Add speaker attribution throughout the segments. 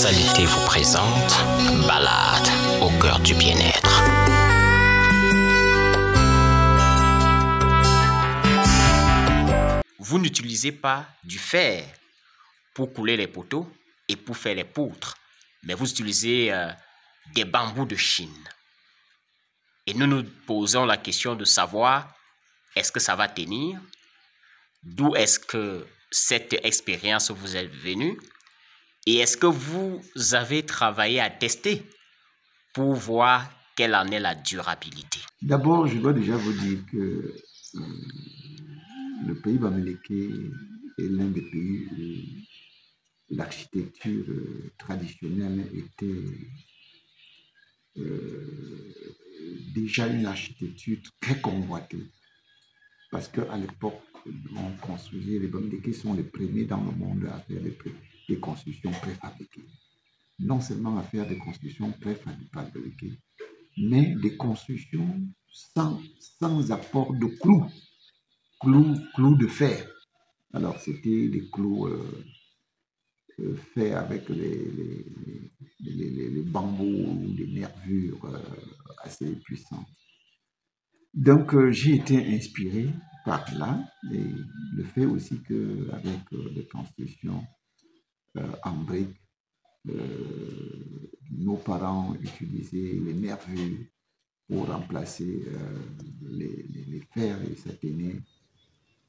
Speaker 1: Salité vous présente Balade au cœur du bien-être. Vous n'utilisez pas du fer pour couler les poteaux et pour faire les poutres, mais vous utilisez des bambous de Chine. Et nous nous posons la question de savoir, est-ce que ça va tenir? D'où est-ce que cette expérience vous est venue? Et est-ce que vous avez travaillé à tester pour voir quelle en est la durabilité?
Speaker 2: D'abord, je dois déjà vous dire que le pays Bamileke est l'un des pays où l'architecture traditionnelle était déjà une architecture très convoitée. Parce qu'à l'époque, on construisait, les Bamileke sont les premiers dans le monde à faire des constructions préfabriquées. Non seulement à faire des constructions préfabriquées, mais des constructions sans apport de clous de fer. Alors, c'était des clous faits avec les bambous ou des nervures assez puissantes. Donc, j'ai été inspiré par là, et le fait aussi qu'avec les constructions en briques, nos parents utilisaient les nervures pour remplacer les fers et ça tenait.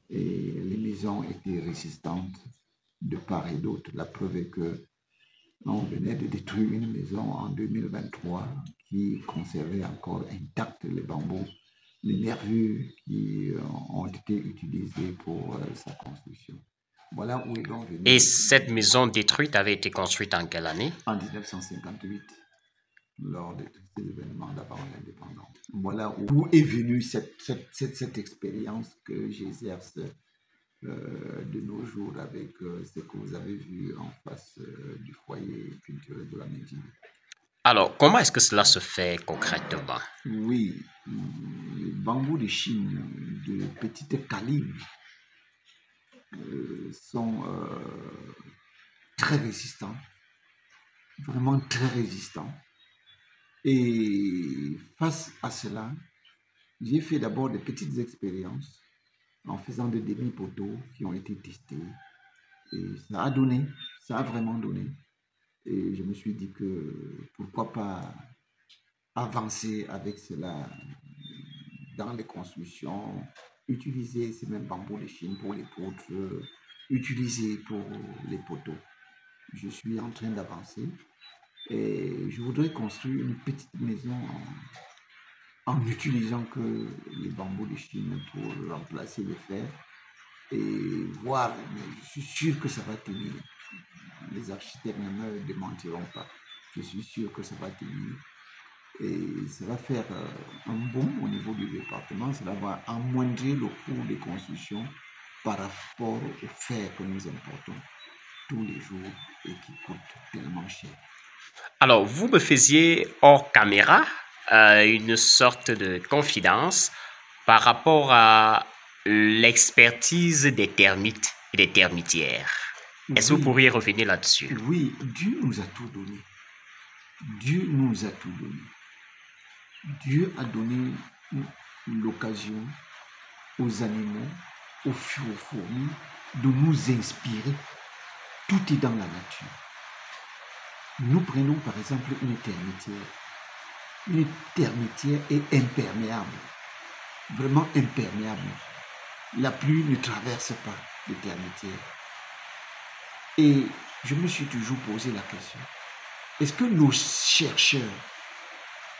Speaker 2: Et les maisons étaient résistantes de part et d'autre. La preuve est que on venait de détruire une maison en 2023 qui conservait encore intacts les bambous, les nervures qui ont été utilisées pour sa construction. Voilà où est donc venu.
Speaker 1: Et cette maison détruite avait été construite en quelle année?
Speaker 2: En 1958, lors de tous ces événements d'avant l'indépendance. Voilà où est venue cette expérience que j'exerce de nos jours avec ce que vous avez vu en face du foyer culturel de la Médine.
Speaker 1: Alors, comment est-ce que cela se fait concrètement?
Speaker 2: Oui, les bambous de Chine de petite calibre sont très résistants, vraiment très résistants. Et face à cela, j'ai fait d'abord des petites expériences en faisant des demi-poteaux qui ont été testés. Et ça a donné, ça a vraiment donné. Et je me suis dit que pourquoi pas avancer avec cela dans les constructions, utiliser ces mêmes bambous de Chine pour les poutres, utiliser pour les poteaux. Je suis en train d'avancer et je voudrais construire une petite maison en utilisant que les bambous de Chine pour remplacer le fer et voir, mais je suis sûr que ça va tenir. Les architectes ne me démentiront pas. Je suis sûr que ça va tenir. Et ça va faire un bond au niveau du département. Cela va amoindrir le coût des constructions par rapport au fer que nous importons tous les jours et qui coûte tellement cher.
Speaker 1: Alors, vous me faisiez hors caméra une sorte de confidence par rapport à l'expertise des termites et des termitières. Est-ce que vous pourriez revenir là-dessus?
Speaker 2: Oui, Dieu nous a tout donné. Dieu nous a tout donné. Dieu a donné l'occasion aux animaux, aux fourmis, de nous inspirer. Tout est dans la nature. Nous prenons par exemple une termitière. Une termitière est imperméable, vraiment imperméable. La pluie ne traverse pas les termitières. Et je me suis toujours posé la question, est-ce que nos chercheurs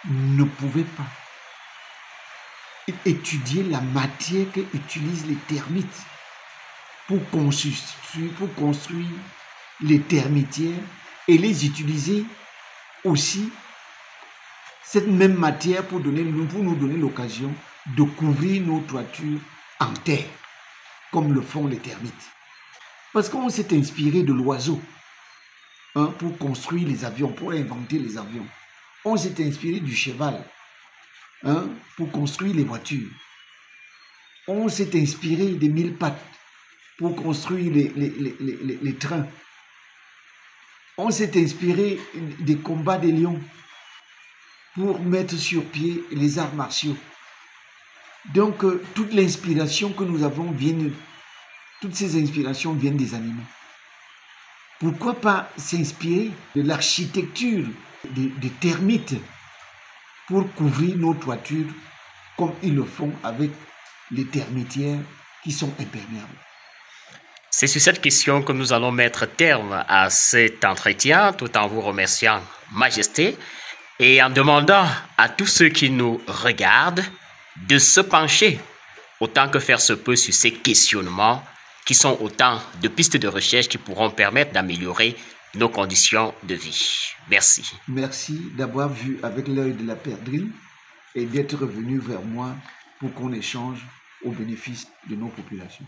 Speaker 2: ne pouvaient pas étudier la matière qu'utilisent les termites pour construire les termitières et les utiliser aussi cette même matière pour nous donner l'occasion de couvrir nos toitures en terre, comme le font les termites. Parce qu'on s'est inspiré de l'oiseau pour construire les avions, pour inventer les avions. On s'est inspiré du cheval pour construire les voitures. On s'est inspiré des 1000 pattes pour construire les trains. On s'est inspiré des combats des lions pour mettre sur pied les arts martiaux. Donc, toute l'inspiration que nous avons toutes ces inspirations viennent des animaux. Pourquoi pas s'inspirer de l'architecture des termites pour couvrir nos toitures comme ils le font avec les termitières qui sont imperméables?
Speaker 1: C'est sur cette question que nous allons mettre terme à cet entretien, tout en vous remerciant, Majesté, et en demandant à tous ceux qui nous regardent de se pencher autant que faire se peut sur ces questionnements qui sont autant de pistes de recherche qui pourront permettre d'améliorer nos conditions de vie. Merci.
Speaker 2: Merci d'avoir vu avec l'œil de la perdrix et d'être revenu vers moi pour qu'on échange au bénéfice de nos populations.